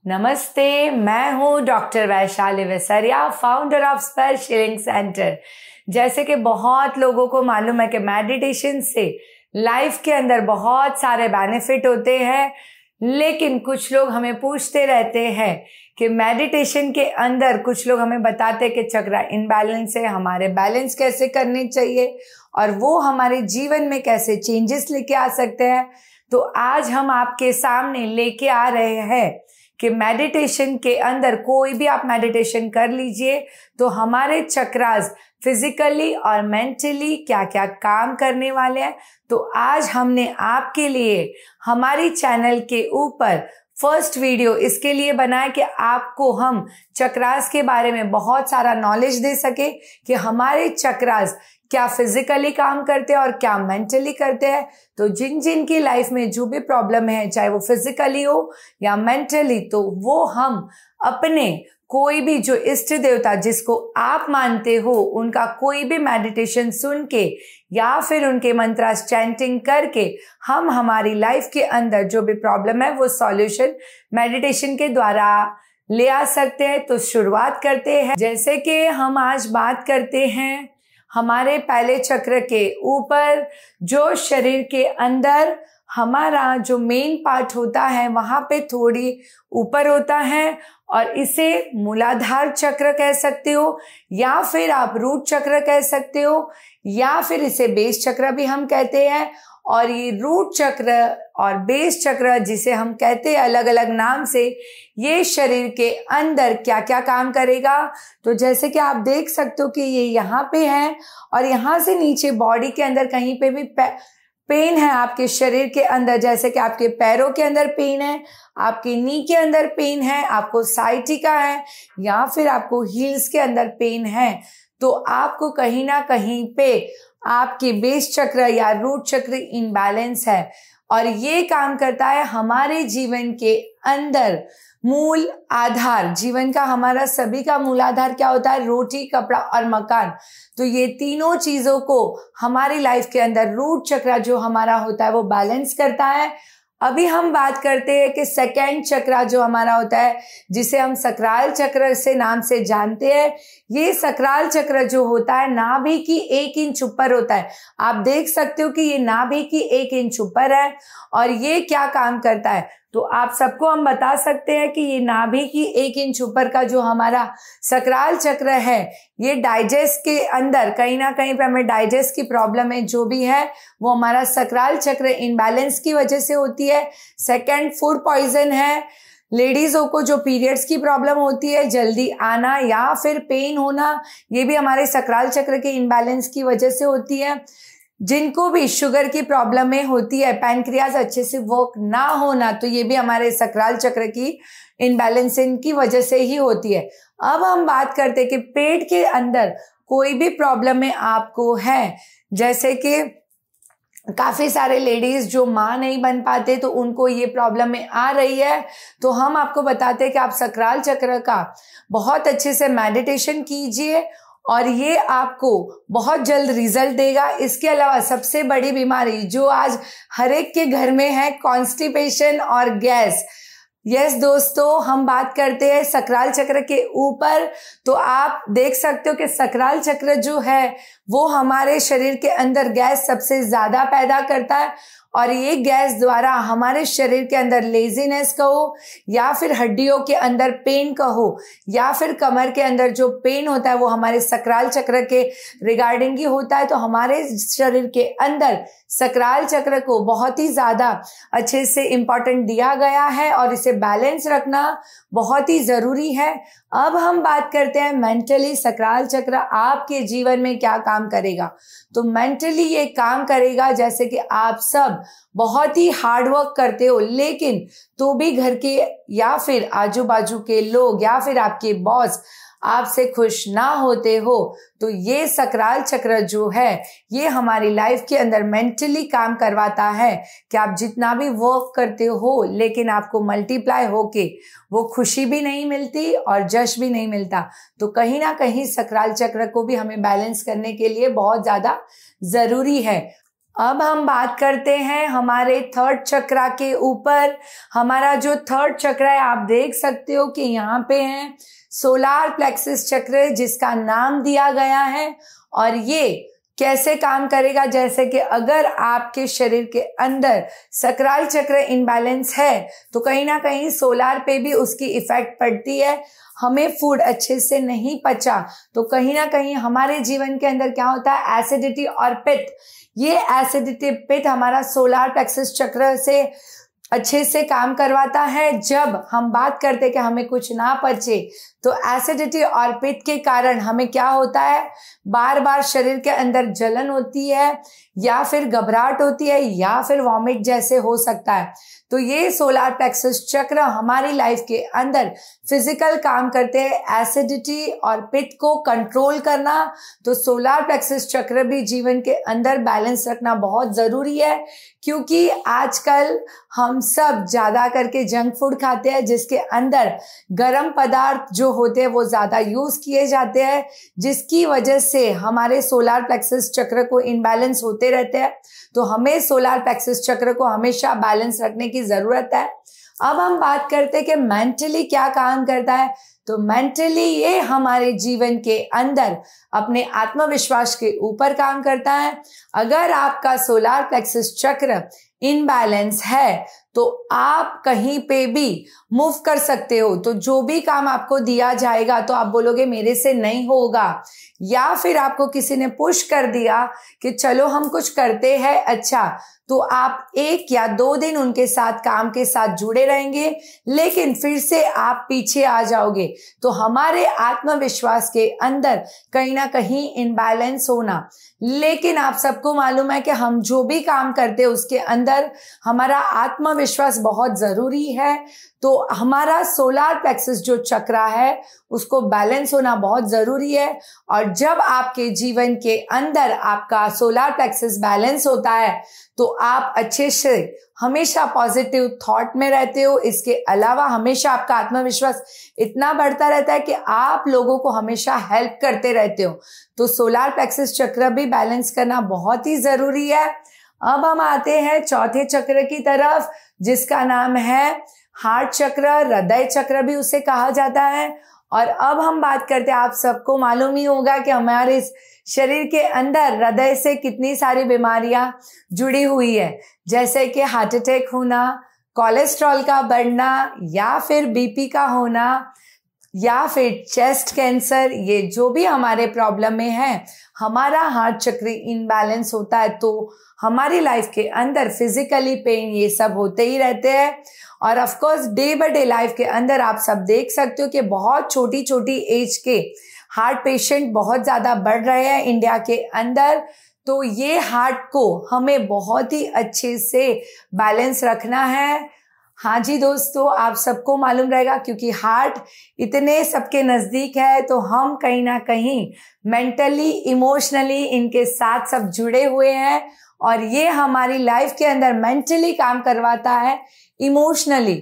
नमस्ते, मैं हूँ डॉक्टर वैशाली वेसरिया, फाउंडर ऑफ स्पर्श हीलिंग सेंटर। जैसे कि बहुत लोगों को मालूम है कि मेडिटेशन से लाइफ के अंदर बहुत सारे बेनिफिट होते हैं, लेकिन कुछ लोग हमें पूछते रहते हैं कि मेडिटेशन के अंदर कुछ लोग हमें बताते हैं कि चक्र इनबैलेंस है, हमारे बैलेंस कैसे करने चाहिए और वो हमारे जीवन में कैसे चेंजेस लेके आ सकते हैं। तो आज हम आपके सामने लेके आ रहे हैं कि मेडिटेशन के अंदर कोई भी आप मेडिटेशन कर लीजिए तो हमारे चक्रास फिजिकली और मेंटली क्या क्या काम करने वाले हैं। तो आज हमने आपके लिए हमारी चैनल के ऊपर फर्स्ट वीडियो इसके लिए बनाया कि आपको हम चक्रास के बारे में बहुत सारा नॉलेज दे सके कि हमारे चक्रास क्या फिजिकली काम करते हैं और क्या मेंटली करते हैं। तो जिन जिन की लाइफ में जो भी प्रॉब्लम है, चाहे वो फिजिकली हो या मेंटली, तो वो हम अपने कोई भी जो इष्ट देवता जिसको आप मानते हो उनका कोई भी मेडिटेशन सुन के या फिर उनके मंत्रास चैंटिंग करके हम हमारी लाइफ के अंदर जो भी प्रॉब्लम है वो सॉल्यूशन मेडिटेशन के द्वारा ले आ सकते हैं। तो शुरुआत करते हैं। जैसे कि हम आज बात करते हैं हमारे पहले चक्र के ऊपर, जो शरीर के अंदर हमारा जो मेन पार्ट होता है वहां पे थोड़ी ऊपर होता है और इसे मूलाधार चक्र कह सकते हो या फिर आप रूट चक्र कह सकते हो या फिर इसे बेस चक्र भी हम कहते हैं। और ये रूट चक्र और बेस चक्र जिसे हम कहते हैं अलग अलग नाम से, ये शरीर के अंदर क्या क्या काम करेगा। तो जैसे कि आप देख सकते हो कि ये यहाँ पे है और यहाँ से नीचे बॉडी के अंदर कहीं पे भी पेन है आपके शरीर के अंदर, जैसे कि आपके पैरों के अंदर पेन है, आपके नी के अंदर पेन है, आपको साइटिका है या फिर आपको हील्स के अंदर पेन है, तो आपको कहीं ना कहीं पे आपके बेस चक्र या रूट चक्र इनबैलेंस है। और ये काम करता है हमारे जीवन के अंदर मूल आधार। जीवन का हमारा सभी का मूल आधार क्या होता है? रोटी, कपड़ा और मकान। तो ये तीनों चीजों को हमारी लाइफ के अंदर रूट चक्र जो हमारा होता है वो बैलेंस करता है। अभी हम बात करते हैं कि सेकंड चक्र जो हमारा होता है, जिसे हम सक्राल चक्र से नाम से जानते हैं, ये सक्राल चक्र जो होता है नाभि की 1 इंच ऊपर होता है। आप देख सकते हो कि ये नाभि की 1 इंच ऊपर है और ये क्या काम करता है। तो आप सबको हम बता सकते हैं कि ये नाभि की 1 इंच ऊपर का जो हमारा सक्राल चक्र है, ये डाइजेस्ट के अंदर कहीं ना कहीं पे हमें डाइजेस्ट की प्रॉब्लम है जो भी है वो हमारा सक्राल चक्र इनबैलेंस की वजह से होती है। सेकंड, फूड पॉइजन है। लेडीजों को जो पीरियड्स की प्रॉब्लम होती है, जल्दी आना या फिर पेन होना, ये भी हमारे सक्राल चक्र के इनबैलेंस की वजह से होती है। जिनको भी शुगर की प्रॉब्लम होती है, पैनक्रियाज अच्छे से वर्क ना होना, तो ये भी हमारे सक्राल चक्र की इनबैलेंस की वजह से ही होती है। अब हम बात करते हैं कि पेट के अंदर कोई भी प्रॉब्लम में आपको है, जैसे कि काफी सारे लेडीज जो माँ नहीं बन पाते तो उनको ये प्रॉब्लम में आ रही है, तो हम आपको बताते हैं कि आप सक्राल चक्र का बहुत अच्छे से मेडिटेशन कीजिए और ये आपको बहुत जल्द रिजल्ट देगा। इसके अलावा सबसे बड़ी बीमारी जो आज हर एक के घर में है, कॉन्स्टिपेशन और गैस। यस दोस्तों, हम बात करते हैं सक्राल चक्र के ऊपर। तो आप देख सकते हो कि सक्राल चक्र जो है वो हमारे शरीर के अंदर गैस सबसे ज्यादा पैदा करता है और ये गैस द्वारा हमारे शरीर के अंदर लेजीनेस कहो या फिर हड्डियों के अंदर पेन कहो या फिर कमर के अंदर जो पेन होता है वो हमारे सक्राल चक्र के रिगार्डिंग ही होता है। तो हमारे शरीर के अंदर सक्राल चक्र को बहुत ही ज्यादा अच्छे से इम्पोर्टेंट दिया गया है और इसे बैलेंस रखना बहुत ही जरूरी है। अब हम बात करते हैं मेंटली सक्राल चक्र आपके जीवन में क्या काम करेगा। तो मेंटली ये काम करेगा जैसे कि आप सब बहुत ही हार्ड वर्क करते हो, लेकिन तो भी घर के या फिर आजू बाजू के लोग या फिर आपके बॉस आपसे खुश ना होते हो, तो ये सक्राल चक्र जो है ये हमारी लाइफ के अंदर मेंटली काम करवाता है कि आप जितना भी वर्क करते हो लेकिन आपको मल्टीप्लाई होके वो खुशी भी नहीं मिलती और जश भी नहीं मिलता। तो कहीं ना कहीं सक्राल चक्र को भी हमें बैलेंस करने के लिए बहुत ज्यादा जरूरी है। अब हम बात करते हैं हमारे थर्ड चक्रा के ऊपर। हमारा जो थर्ड चक्रा है, आप देख सकते हो कि यहाँ पे है सोलार प्लेक्सस चक्र, जिसका नाम दिया गया है। और ये कैसे काम करेगा, जैसे कि अगर आपके शरीर के अंदर सक्राल चक्र इनबैलेंस है तो कहीं ना कहीं सोलार पे भी उसकी इफेक्ट पड़ती है। हमें फूड अच्छे से नहीं पचा तो कहीं ना कहीं हमारे जीवन के अंदर क्या होता है, एसिडिटी और पित्त। ये एसिडिटी पित्त हमारा सोलार प्लेक्सस चक्र से अच्छे से काम करवाता है। जब हम बात करते कि हमें कुछ ना पचे तो एसिडिटी और पित्त के कारण हमें क्या होता है, बार बार शरीर के अंदर जलन होती है, या फिर घबराहट होती है, या फिर वॉमिट जैसे हो सकता है। तो ये सोलार प्लेक्सस चक्र हमारी लाइफ के अंदर फिजिकल काम करते हैं, एसिडिटी और पित्त को कंट्रोल करना। तो सोलार प्लेक्सस चक्र भी जीवन के अंदर बैलेंस रखना बहुत जरूरी है, क्योंकि आजकल हम सब ज्यादा करके जंक फूड खाते हैं, जिसके अंदर गर्म पदार्थ जो होते हैं वो ज्यादा यूज किए जाते हैं, जिसकी वजह से हमारे सोलार प्लेक्सस चक्र को इनबैलेंस होते रहते हैं। तो हमें सोलार प्लेक्सस चक्र को हमेशा बैलेंस रखने की जरूरत है। अब हम बात करते हैं कि मेंटली क्या काम करता है। तो मेंटली ये हमारे जीवन के अंदर अपने आत्मविश्वास के ऊपर काम करता है। अगर आपका सोलार प्लेक्सस चक्र इनबैलेंस है तो आप कहीं पे भी मूव कर सकते हो। तो जो भी काम आपको दिया जाएगा तो आप बोलोगे मेरे से नहीं होगा, या फिर आपको किसी ने पुश कर दिया कि चलो हम कुछ करते हैं अच्छा, तो आप 1 या 2 दिन उनके साथ काम के साथ जुड़े रहेंगे, लेकिन फिर से आप पीछे आ जाओगे। तो हमारे आत्मविश्वास के अंदर कहीं ना कहीं इनबैलेंस होना। लेकिन आप सबको मालूम है कि हम जो भी काम करते हैं उसके अंदर हमारा आत्मविश्वास बहुत जरूरी है। तो हमारा सोलार प्लेक्सस जो चक्र है उसको बैलेंस होना बहुत जरूरी है। और जब आपके जीवन के अंदर आपका सोलार प्लेक्सस बैलेंस होता है तो आप अच्छे से हमेशा पॉजिटिव थॉट में रहते हो। इसके अलावा हमेशा आपका आत्मविश्वास इतना बढ़ता रहता है कि आप लोगों को हमेशा हेल्प करते रहते हो। तो सोलार प्लेक्सस चक्र भी बैलेंस करना बहुत ही जरूरी है। अब हम आते हैं चौथे चक्र की तरफ, जिसका नाम है हार्ट चक्र, हृदय चक्र भी उसे कहा जाता है। और अब हम बात करते हैं, आप सबको मालूम ही होगा कि हमारे शरीर के अंदर हृदय से कितनी सारी बीमारियां जुड़ी हुई है, जैसे कि हार्ट अटैक होना, कोलेस्ट्रॉल का बढ़ना, या फिर बीपी का होना, या फिर चेस्ट कैंसर। ये जो भी हमारे प्रॉब्लम में है, हमारा हार्ट चक्र इनबैलेंस होता है तो हमारी लाइफ के अंदर फिजिकली पेन ये सब होते ही रहते हैं। और of course day by day life के अंदर आप सब देख सकते हो कि बहुत छोटी छोटी एज के हार्ट पेशेंट बहुत ज्यादा बढ़ रहे हैं इंडिया के अंदर। तो ये हार्ट को हमें बहुत ही अच्छे से बैलेंस रखना है। हाँ जी दोस्तों, आप सबको मालूम रहेगा क्योंकि हार्ट इतने सबके नजदीक है, तो हम कहीं ना कहीं मेंटली इमोशनली इनके साथ सब जुड़े हुए हैं। और ये हमारी लाइफ के अंदर मेंटली काम करवाता है, इमोशनली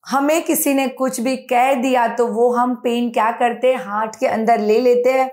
हमें किसी ने कुछ भी कह दिया तो वो हम पेन क्या करते हैं, हार्ट के अंदर ले लेते हैं,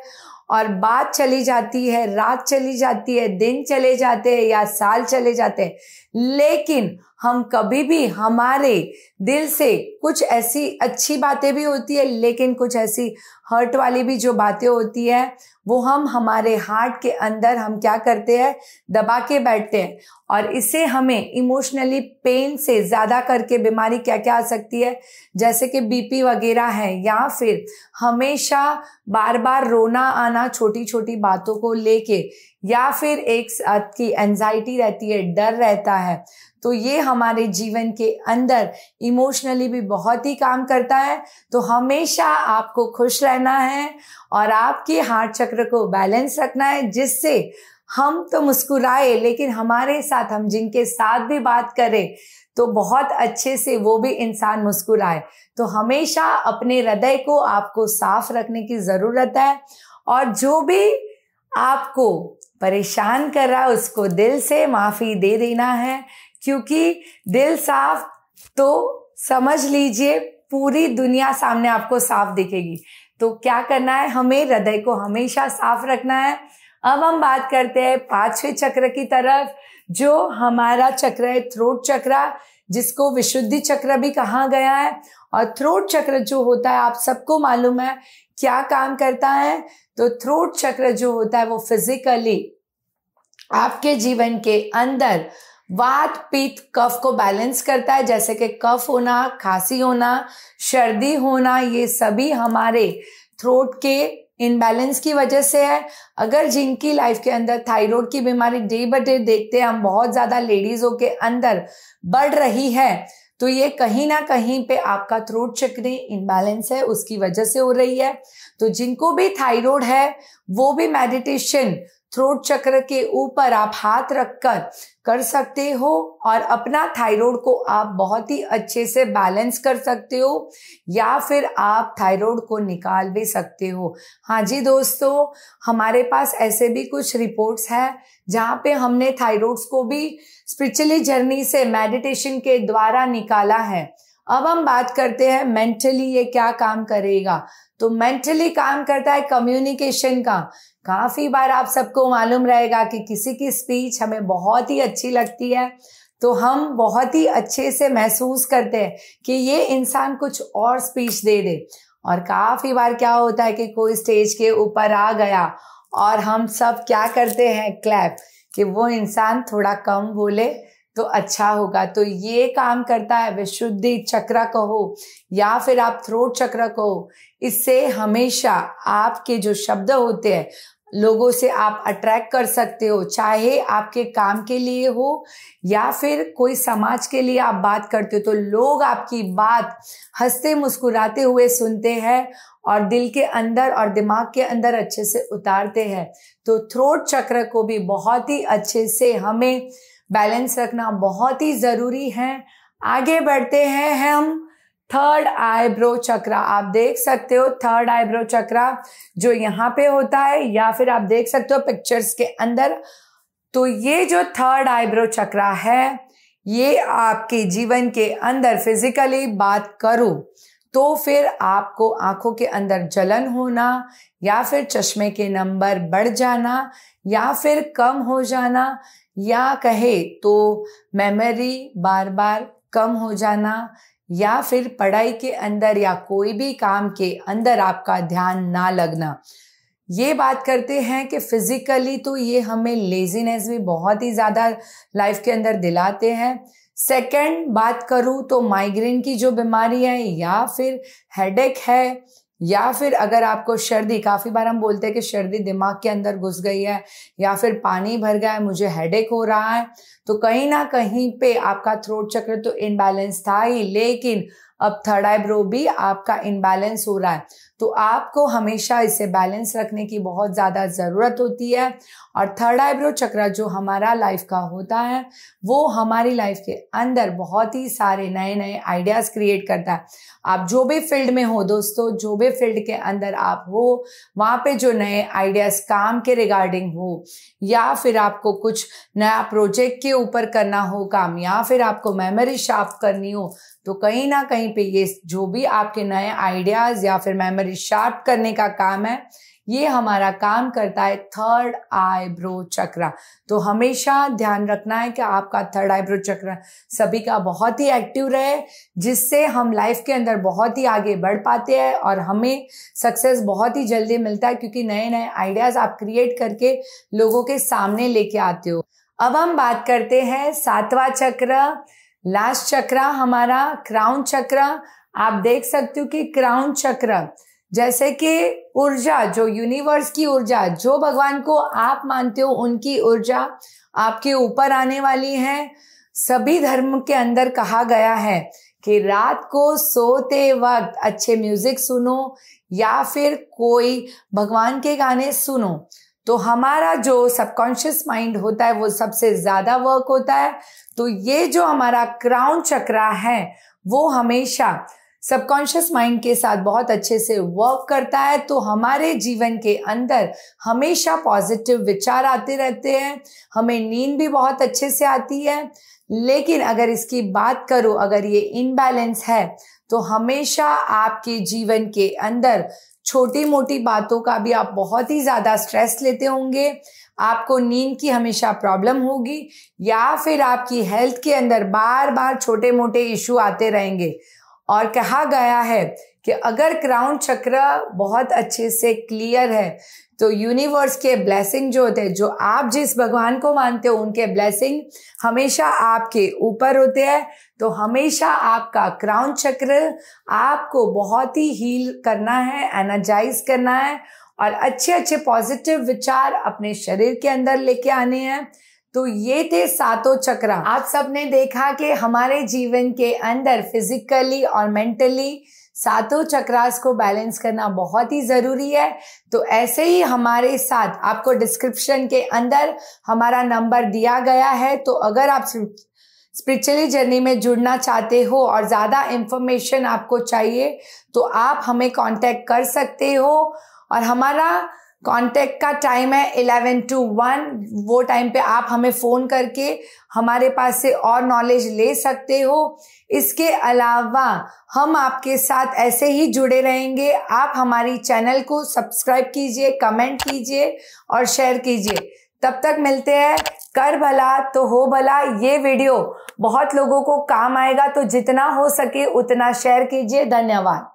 और बात चली जाती है, रात चली जाती है, दिन चले जाते हैं या साल चले जाते हैं, लेकिन हम कभी भी हमारे दिल से कुछ ऐसी अच्छी बातें भी होती है, लेकिन कुछ ऐसी हर्ट वाली भी जो बातें होती है वो हम हमारे हार्ट के अंदर हम क्या करते हैं, दबा के बैठते हैं। और इससे हमें इमोशनली पेन से ज्यादा करके बीमारी क्या क्या आ सकती है, जैसे कि बीपी वगैरह है, या फिर हमेशा बार बार रोना आना छोटी छोटी बातों को लेके, या फिर एक साथ की एंजाइटी रहती है, डर रहता है। तो ये हमारे जीवन के अंदर इमोशनली भी बहुत ही काम करता है। तो हमेशा आपको खुश रहना है और आपके हार्ट चक्र को बैलेंस रखना है, जिससे हम तो मुस्कुराए लेकिन हमारे साथ हम जिनके साथ भी बात करें तो बहुत अच्छे से वो भी इंसान मुस्कुराए। तो हमेशा अपने हृदय को आपको साफ रखने की जरूरत है, और जो भी आपको परेशान कर रहा है उसको दिल से माफी दे देना है, क्योंकि दिल साफ तो समझ लीजिए पूरी दुनिया सामने आपको साफ दिखेगी। तो क्या करना है, हमें हृदय को हमेशा साफ रखना है। अब हम बात करते हैं 5वें चक्र की तरफ, जो हमारा चक्र है थ्रोट चक्र, जिसको विशुद्धि चक्र भी कहा गया है। और थ्रोट चक्र जो होता है आप सबको मालूम है क्या काम करता है। तो थ्रोट चक्र जो होता है वो फिजिकली आपके जीवन के अंदर वात पित्त कफ को बैलेंस करता है। जैसे कि कफ होना, खांसी होना, सर्दी होना, ये सभी हमारे थ्रोट के इनबैलेंस की वजह से है। अगर जिनकी लाइफ के अंदर थायराइड की बीमारी डे बाय डे देखते हैं हम बहुत ज्यादा लेडीजों के अंदर बढ़ रही है, तो ये कहीं ना कहीं पे आपका थ्रोट चक्र इनबैलेंस है, उसकी वजह से हो रही है। तो जिनको भी थायराइड है वो भी मेडिटेशन थ्रोट चक्र के ऊपर आप हाथ रखकर कर सकते हो और अपना थायराइड को आप बहुत ही अच्छे से बैलेंस कर सकते हो, या फिर आप थायराइड को निकाल भी सकते हो। हाँ जी दोस्तों, हमारे पास ऐसे भी कुछ रिपोर्ट्स हैं जहाँ पे हमने थायराइड्स को भी स्पिरिचुअली जर्नी से मेडिटेशन के द्वारा निकाला है। अब हम बात करते हैं मेंटली ये क्या काम करेगा। तो मेंटली काम करता है कम्युनिकेशन का। काफी बार आप सबको मालूम रहेगा कि किसी की स्पीच हमें बहुत ही अच्छी लगती है तो हम बहुत ही अच्छे से महसूस करते हैं कि ये इंसान कुछ और स्पीच दे दे। और काफी बार क्या होता है कि कोई स्टेज के ऊपर आ गया और हम सब क्या करते हैं, क्लैप, कि वो इंसान थोड़ा कम बोले तो अच्छा होगा। तो ये काम करता है विशुद्धि चक्र कहो या फिर आप थ्रोट चक्र कहो। इससे हमेशा आपके जो शब्द होते हैं लोगों से आप अट्रैक्ट कर सकते हो, चाहे आपके काम के लिए हो या फिर कोई समाज के लिए आप बात करते हो, तो लोग आपकी बात हंसते मुस्कुराते हुए सुनते हैं और दिल के अंदर और दिमाग के अंदर अच्छे से उतारते हैं। तो थ्रोट चक्र को भी बहुत ही अच्छे से हमें बैलेंस रखना बहुत ही जरूरी है। आगे बढ़ते हैं हम थर्ड आईब्रो चक्र। आप देख सकते हो थर्ड आईब्रो चक्र जो यहाँ पे होता है, या फिर आप देख सकते हो पिक्चर्स के अंदर। तो ये जो थर्ड आईब्रो चक्र है ये आपके जीवन के अंदर फिजिकली बात करूं तो फिर आपको आंखों के अंदर जलन होना, या फिर चश्मे के नंबर बढ़ जाना, या फिर कम हो जाना, या कहे तो मेमोरी बार बार कम हो जाना, या फिर पढ़ाई के अंदर या कोई भी काम के अंदर आपका ध्यान ना लगना। ये बात करते हैं कि फिजिकली तो ये हमें लेजीनेस भी बहुत ही ज्यादा लाइफ के अंदर दिलाते हैं। सेकंड बात करूं तो माइग्रेन की जो बीमारी है, या फिर हेडेक है, या फिर अगर आपको सर्दी, काफी बार हम बोलते हैं कि सर्दी दिमाग के अंदर घुस गई है या फिर पानी भर गया है, मुझे हेडेक हो रहा है, तो कहीं ना कहीं पे आपका थ्रोट चक्र तो इनबैलेंस था ही, लेकिन अब थर्ड आईब्रो भी आपका इनबैलेंस हो रहा है। तो आपको हमेशा इसे बैलेंस रखने की बहुत ज्यादा जरूरत होती है। और थर्ड आईब्रो चक्र जो हमारा लाइफ का होता है वो हमारी लाइफ के अंदर बहुत ही सारे नए नए आइडियाज क्रिएट करता है। आप जो भी फील्ड में हो दोस्तों, जो भी फील्ड के अंदर आप हो, वहां पे जो नए आइडियाज काम के रिगार्डिंग हो, या फिर आपको कुछ नया प्रोजेक्ट के ऊपर करना हो काम, या फिर आपको मेमोरी शार्प करनी हो, तो कहीं ना कहीं पे ये जो भी आपके नए आइडियाज या फिर मेमोरी शार्प करने का काम है, ये हमारा काम करता है थर्ड आईब्रो चक्र। तो हमेशा ध्यान रखना है कि आपका थर्ड आईब्रो चक्र सभी का बहुत ही एक्टिव रहे, जिससे हम लाइफ के अंदर बहुत ही आगे बढ़ पाते हैं और हमें सक्सेस बहुत ही जल्दी मिलता है, क्योंकि नए नए आइडियाज आप क्रिएट करके लोगों के सामने लेके आते हो। अब हम बात करते हैं सातवां चक्र, लास्ट चक्र हमारा क्राउन चक्र। आप देख सकते हो कि क्राउन चक्र जैसे कि ऊर्जा, जो यूनिवर्स की ऊर्जा, जो भगवान को आप मानते हो उनकी ऊर्जा आपके ऊपर आने वाली है। सभी धर्म के अंदर कहा गया है कि रात को सोते वक्त अच्छे म्यूजिक सुनो या फिर कोई भगवान के गाने सुनो, तो हमारा जो सबकॉन्शियस माइंड होता है वो सबसे ज्यादा वर्क होता है। तो ये जो हमारा क्राउन चक्र है वो हमेशा सबकॉन्शियस माइंड के साथ बहुत अच्छे से वर्क करता है। तो हमारे जीवन के अंदर हमेशा पॉजिटिव विचार आते रहते हैं, हमें नींद भी बहुत अच्छे से आती है। लेकिन अगर इसकी बात करूं, अगर ये इनबैलेंस है तो हमेशा आपके जीवन के अंदर छोटी मोटी बातों का भी आप बहुत ही ज़्यादा स्ट्रेस लेते होंगे, आपको नींद की हमेशा प्रॉब्लम होगी, या फिर आपकी हेल्थ के अंदर बार बार छोटे मोटे इशू आते रहेंगे। और कहा गया है कि अगर क्राउन चक्र बहुत अच्छे से क्लियर है तो यूनिवर्स के ब्लेसिंग जो होते हैं, जो आप जिस भगवान को मानते हो उनके ब्लेसिंग हमेशा आपके ऊपर होते हैं। तो हमेशा आपका क्राउन चक्र आपको बहुत ही हील करना है, एनर्जाइज करना है और अच्छे अच्छे पॉजिटिव विचार अपने शरीर के अंदर लेके आने हैं। तो ये थे सातों चक्र। आप सबने देखा कि हमारे जीवन के अंदर फिजिकली और मेंटली सातों चक्रास को बैलेंस करना बहुत ही जरूरी है। तो ऐसे ही हमारे साथ आपको डिस्क्रिप्शन के अंदर हमारा नंबर दिया गया है। तो अगर आप स्पिरिचुअली जर्नी में जुड़ना चाहते हो और ज़्यादा इंफॉर्मेशन आपको चाहिए तो आप हमें कांटेक्ट कर सकते हो। और हमारा कांटेक्ट का टाइम है 11 to 1। वो टाइम पे आप हमें फ़ोन करके हमारे पास से और नॉलेज ले सकते हो। इसके अलावा हम आपके साथ ऐसे ही जुड़े रहेंगे। आप हमारी चैनल को सब्सक्राइब कीजिए, कमेंट कीजिए और शेयर कीजिए। तब तक मिलते हैं। कर भला तो हो भला। ये वीडियो बहुत लोगों को काम आएगा, तो जितना हो सके उतना शेयर कीजिए। धन्यवाद।